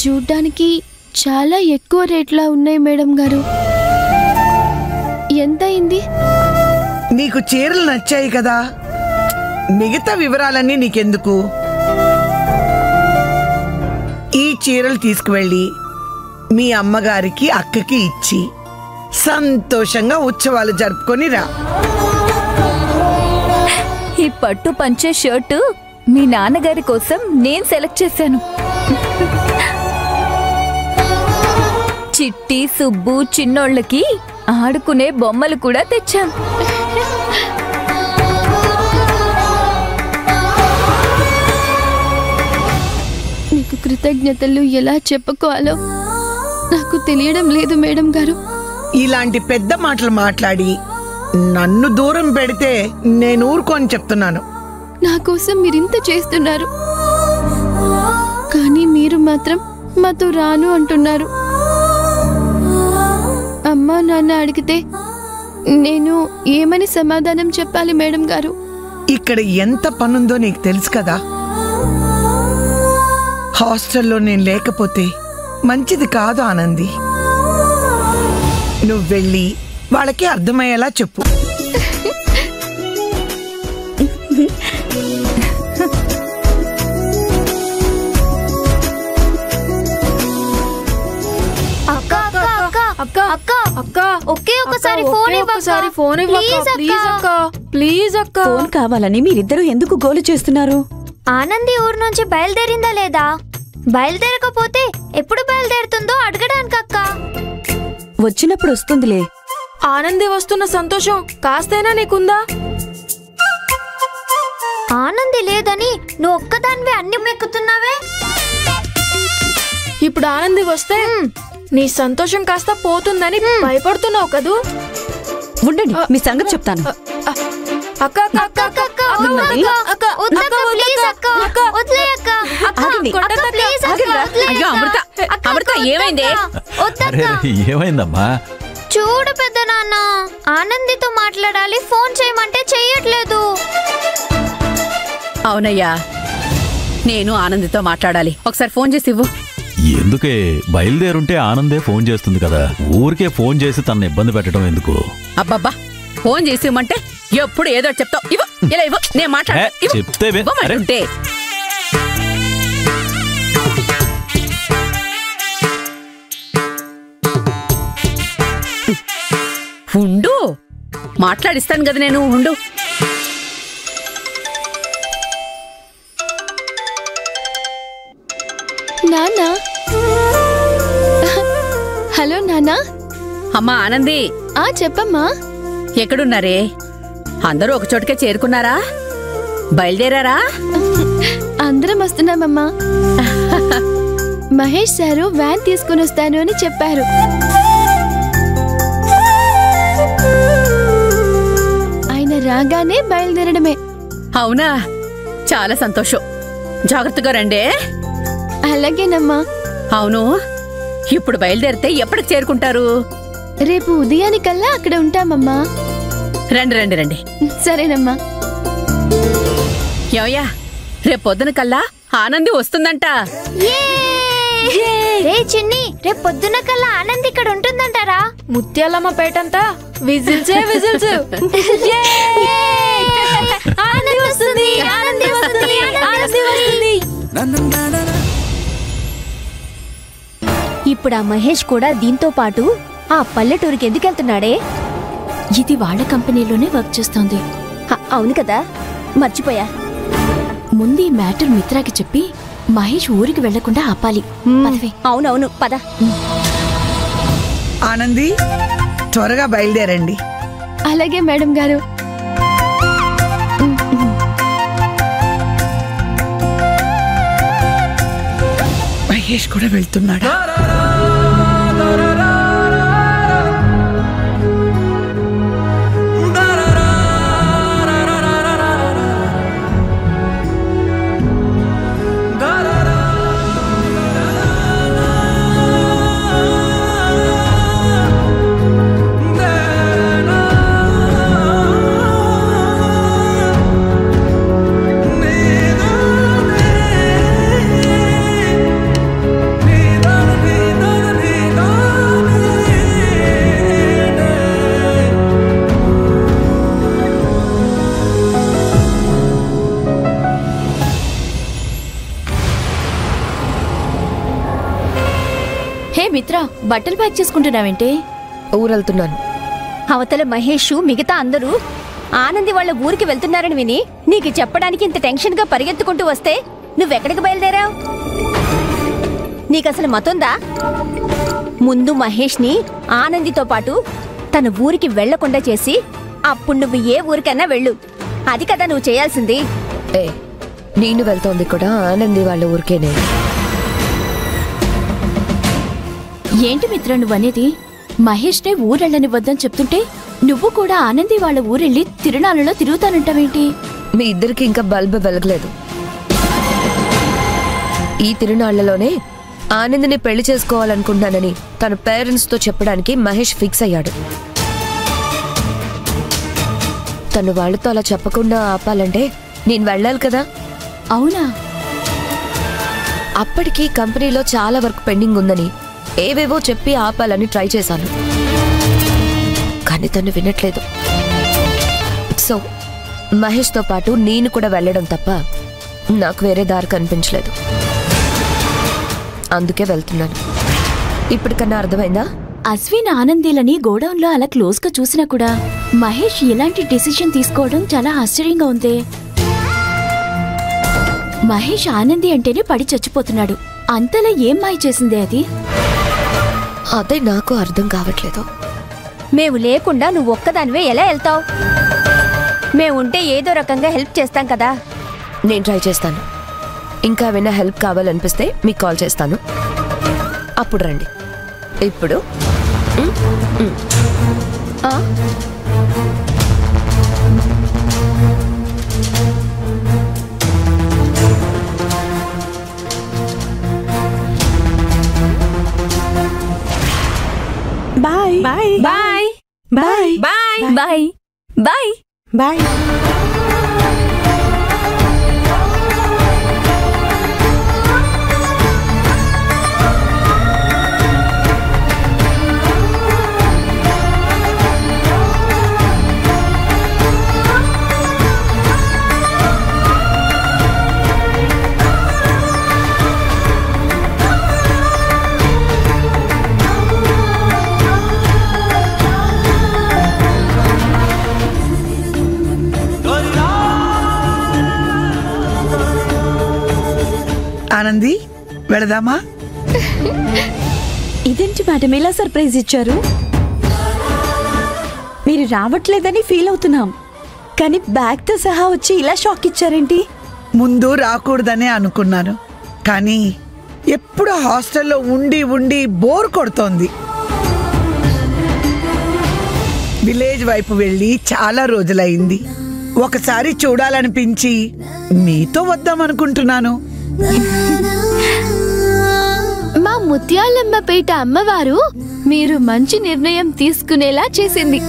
చూడ్డానికి చాలా ఎక్కువ రేట్లా ఉన్నాయి మేడం గారు. ఎంత అయింది? నీకు చీరలు నచ్చాయి కదా, మిగతా వివరాలన్నీ నీకెందుకు? ఈ చీరలు తీసుకువెళ్ళి మీ అమ్మగారికి అక్కకి ఇచ్చి సంతోషంగా ఉత్సవాలు జరుపుకొని రా. ఈ పట్టు పంచే షర్టు మీ నాన్నగారి కోసం నేను సెలెక్ట్ చేశాను. చిట్టి, సుబ్బు చిన్నోళ్ళకి ఆడుకునే బొమ్మలు కూడా తెచ్చాం. మీకు కృతజ్ఞతలు ఎలా చెప్పుకోవాలో నాకు తెలియడం లేదు మేడం గారు. ఇలాంటి పెద్ద మాటలు మాట్లాడి నన్ను దూరం పెడితే నేను ఊరుకోని చెప్తున్నాను. నా కోసం మీరింత చేస్తున్నారు, కానీ మీరు మాత్రం మాతో రాను అంటున్నారు. అమ్మా నాన్న అడిగితే నేను ఏమని సమాధానం చెప్పాలి మేడం గారు? ఇక్కడ ఎంత పనుందో నీకు తెలుసు కదా. హాస్టల్లో నేను లేకపోతే మంచిది కాదు ఆనంది. నువ్వు వెళ్ళి వాళ్ళకి అర్థమయ్యేలా చెప్పు. ఫోన్ కావాలని మీరిద్దరూ ఎందుకు గోలు చేస్తున్నారు? ఆనంది ఊరు నుంచి బయలుదేరిందా లేదా? బయలుదేరకపోతే ఎప్పుడు బయలుదేరుతుందో అడగడానికి అక్క. వచ్చినప్పుడు వస్తుందిలే. ఆనంది వస్తున్న సంతోషం కాస్తైనా నీకుందా? ఆనంది లేదని నువ్వు ఒక్కదానివే అన్ని మెక్కుతున్నావే. ఇప్పుడు ఆనంది వస్తే నీ సంతోషం కాస్త పోతుందని భయపడుతున్నావు కదూ. ఉండండి, మీ సంగతి చెప్తాను. అక్క అక్క అక్క అక్క ఏమైందమ్మా? చూడు పెద్ద నాన్న, ఆనందితో మాట్లాడాలి, ఫోన్ చేయమంటే చెయ్యట్లేదు. అవునయ్యా, నేను ఆనందితో మాట్లాడాలి. ఒకసారి ఫోన్ చేసి ఇవ్వు. ఎందుకే? బయలుదేరుంటే ఆనందే ఫోన్ చేస్తుంది కదా, ఊరికే ఫోన్ చేసి తన ఇబ్బంది పెట్టడం ఎందుకు? అబ్బబ్బా, ఫోన్ చేసి ఇవ్వమంటే ఎప్పుడు ఏదో చెప్తావు. ఇవ్వు, ఇలా ఇవ్వు, నేను మాట్లాడే చెప్తే ఉండు, మాట్లాడిస్తాను కదా నేను. ఉండు. నాన్నా. హలో నాన్నా. అమ్మా ఆనంది. చెప్పమ్మా. ఎక్కడున్నారే? అందరూ ఒక చోటుకే చేరుకున్నారా? బయలుదేరారా? అందరం వస్తున్నామమ్మా. మహేష్ సారు వ్యాన్ తీసుకుని వస్తాను అని చెప్పారు. ఆయన రాగానే బయలుదేరడమే. అవునా? చాలా సంతోషం. జాగ్రత్తగా రండి. అలాగేనమ్మా. అవును, ఇప్పుడు బయలుదేరితే ఎప్పటికి చేరుకుంటారు? రేపు ఉదయానికల్లా అక్కడ ఉంటామమ్మా. రండి రండి రండి. సరేనమ్మా. ఏమయ్యా, రేపు పొద్దున కల్లా ఆనంది వస్తుందంట. రే చిన్ని, రేపు పొద్దున కల్లా ఆనంది ఇక్కడ ఉంటుందంటారా? ముత్యాలమ్మ పేటంతా విజిల్సే విజిల్స్. ఆనంది వస్తుంది, ఆనంది వస్తుంది, ఆనంది వస్తుంది. ఇప్పుడు ఆ మహేష్ కూడా దీంతో పాటు ఆ పల్లెటూరికి ఎందుకు వెళ్తున్నాడే? ఇది వాళ్ళ కంపెనీలోనే వర్క్ చేస్తోంది. అవును కదా, మర్చిపోయా. ముందు ఈ మ్యాటర్ మిత్రాకి చెప్పి మహేష్ ఊరికి వెళ్లకుండా ఆపాలి. అవునవును, పద. ఆనంది, త్వరగా బయలుదేరండి. అలాగే మేడం గారు. మహేష్ కూడా వెళ్తున్నాడా? హే మిత్ర, బట్టలు ప్యాక్ చేసుకుంటున్నావేంటే? ఊరెళ్తున్నాను. అవతల మహేష్ మిగతా అందరూ ఆనంది వాళ్ళ ఊరికి వెళ్తున్నారని విని నీకు చెప్పడానికి ఇంత టెన్షన్ గా పరిగెత్తుకుంటూ వస్తే నువ్వెక్కడికి బయలుదేరావు? నీకసలు మతుందా? ముందు మహేష్ ని ఆనందితో పాటు తన ఊరికి వెళ్లకుండా చేసి అప్పుడు నువ్వు ఏ ఊరికైనా వెళ్ళు. అది కదా నువ్వు చేయాల్సింది. నేను వెళ్తోంది కూడా ఆనంది వాళ్ళ ఊరికేనే. ఏంటి మిత్ర నువ్వనేది? మహేష్ నే ఊరెళ్ళని వద్దని చెప్తుంటే నువ్వు కూడా ఆనంది వాళ్ళ ఊరెళ్ళి తిరునాళ్ళలో తిరుగుతానంటావేంటి? మీ ఇద్దరికి ఇంకా బల్బ్ వెలగలేదు. ఈ తిరునాళ్లలోనే ఆనందిని పెళ్లి చేసుకోవాలనుకుంటున్నానని తన పేరెంట్స్ తో చెప్పడానికి మహేష్ ఫిక్స్ అయ్యాడు. తను వాళ్ళతో అలా చెప్పకుండా ఆపాలంటే నేను వెళ్ళాలి కదా. అవునా? అప్పటికి కంపెనీలో చాలా వర్క్ పెండింగ్ ఉందని ఏవేవో చెప్పి ఆపాలని ట్రై చేశాను, కానీ తను వినట్లేదు. సో మహేష్తో పాటు నేను కూడా వెళ్ళడం తప్ప నాకు వేరే దారి కనిపించలేదు. అందుకే వెళ్తున్నాను. ఇప్పటికన్నా అర్థమైందా? అశ్విన్ ఆనందీలని గోడౌన్లో అలా క్లోజ్ గా చూసినా కూడా మహేష్ ఇలాంటి డెసిషన్ తీసుకోవడం చాలా ఆశ్చర్యంగా ఉంది. మహేష్ ఆనంది అంటేనే పడి చచ్చిపోతున్నాడు. అంతలా ఏం మాయ చేసిందే అది? అదే నాకు అర్థం కావట్లేదు. మేము లేకుండా నువ్వు ఒక్కదానివే ఎలా వెళ్తావు? మేముంటే ఏదో రకంగా హెల్ప్ చేస్తాం కదా. నేను ట్రై చేస్తాను. ఇంకా ఏమైనా హెల్ప్ కావాలనిపిస్తే మీకు కాల్ చేస్తాను, అప్పుడు రండి. ఇప్పుడు bye bye bye bye bye bye bye bye. Anandi, వెళదామా? ఇదేంటి మేడం ఇలా సర్ప్రైజ్ ఇచ్చారు? మీరు రావట్లేదని ఫీల్ అవుతున్నాం, కానీ బ్యాగ్తో సహా వచ్చి ఇలా షాక్ ఇచ్చారేంటి? ముందు రాకూడదనే అనుకున్నాను, కానీ ఎప్పుడు హాస్టల్లో ఉండి ఉండి బోర్ కొడుతోంది. విలేజ్ వైపు వెళ్ళి చాలా రోజులైంది. ఒకసారి చూడాలనిపించి మీతో వద్దామనుకుంటున్నాను. మా ముత్యాలమ్మపేట అమ్మవారు మీరు మంచి నిర్ణయం తీసుకునేలా చేసింది.